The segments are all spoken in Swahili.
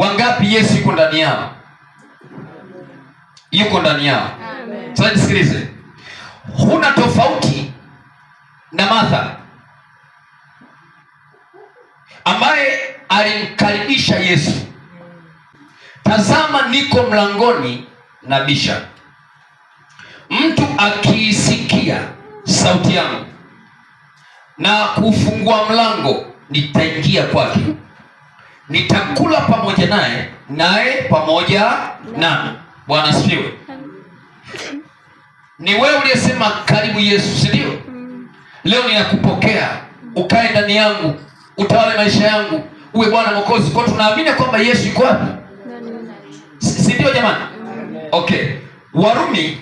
Wangapi Yesu yuko ndani yao? Yuko ndani yao. Amen. Sasa nisikilize. Huna tofauti na Martha ambaye alimkaribisha Yesu. Tazama, niko mlangoni nabisha. Mtu akiisikia sauti yangu na kufungua mlango, nitaingia kwake, nitakula pamoja naye, naye pamoja nami. Bwana asifiwe. Ni wewe uliyesema karibu Yesu, si ndio? Leo ninakupokea ukae ndani yangu, utawale maisha yangu, uwe Bwana Mwokozi. Kwa tunaamini kwamba Yesu yuko wapi? Si ndio jamani? Okay. Warumi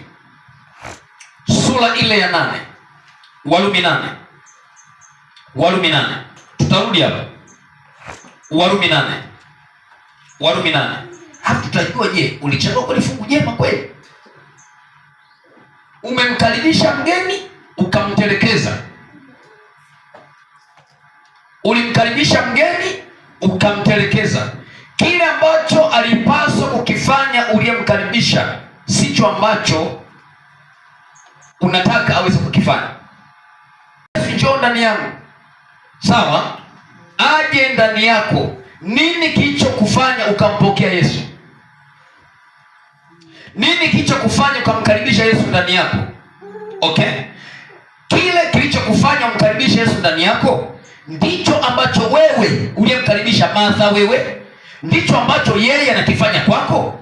sura ile ya 8. Warumi 8. Warumi 8. Tutarudi hapa. Warumi 8. Warumi 8. Hapo tutajua, je, ulichagua kwa fungu jema kweli? Umemkaribisha mgeni ukamtelekeza. Ulimkaribisha mgeni ukamtelekeza. Kile ambacho alipaswa kukifanya uliyemkaribisha sicho ambacho unataka aweze kukifanya. Njoo ndani yangu. Sawa? Aje ndani yako. Nini kilichokufanya ukampokea Yesu? Nini kilichokufanya ukamkaribisha Yesu ndani yako? Okay? Kile kilichokufanya umkaribisha Yesu ndani yako ndicho ambacho wewe uliyemkaribisha Martha, wewe ndicho ambacho yeye anakifanya kwako.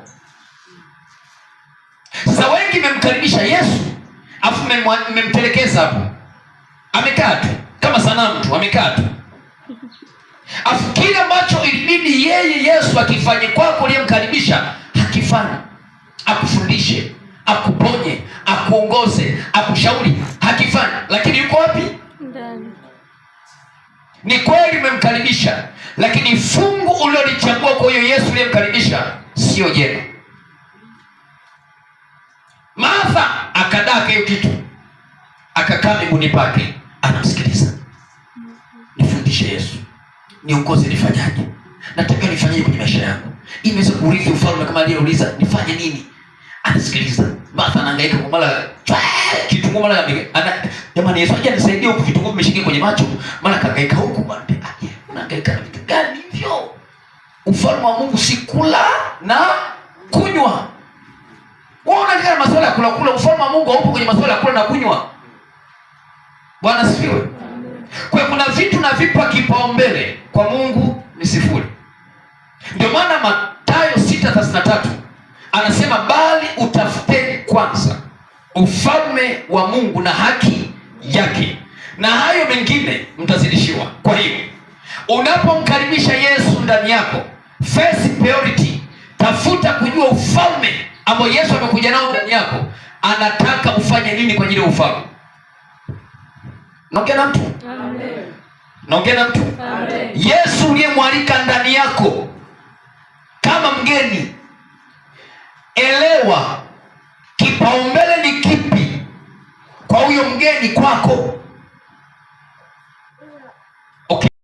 Sasa wengi mmemkaribisha Yesu afu mmemtelekeza hapo. Amekaa tu kama sanamu tu, amekaa tu. Afu kile ambacho ilibidi yeye Yesu akifanye kwako uliyemkaribisha hakifanya. Akufundishe, akuponye, akuongoze, akushauri, hakifanya. Lakini yuko wapi? Ndani. Ni kweli umemkaribisha, lakini fungu ulilolichagua kwa hiyo Yesu uliyemkaribisha sio jema. Martha akadaka hiyo kitu, akakaa miguuni pake, anamsikiliza. Nifundishe Yesu, niongoze, nifanyaje? Nataka nifanyaje kwenye maisha yangu ili niweze kurithi ufalme kama aliyeuliza, nifanye nini? Anasikiliza. Martha anahangaika kwa mara kitunguu, mara jamani, Yesu aje nisaidie huku, vitunguu vimeshikia kwenye macho, mara kahangaika huku. Bwana, unahangaika na vitu gani hivyo? Ufalme wa Mungu si kula na kunywa. Wewe unaangalia masuala ya kula kula. Ufalme wa Mungu haupo kwenye masuala ya kula na kunywa. Bwana asifiwe. Kwa kuna vitu na vipa kipaumbele, kwa Mungu ni sifuri. Ndio maana Mathayo 6:33 anasema, bali utafuteni kwanza ufalme wa Mungu na haki yake, na hayo mengine mtazidishiwa. Kwa hiyo unapomkaribisha Yesu ndani yako, first priority, tafuta kujua ufalme ambao Yesu amekuja nao ndani yako. Anataka ufanye nini kwa ajili ya ufalme? Naongea na mtu? Amen. Naongea na mtu? Amen. Yesu uliyemwalika ndani yako kama mgeni, elewa kipaumbele ni kipi kwa huyo mgeni kwako.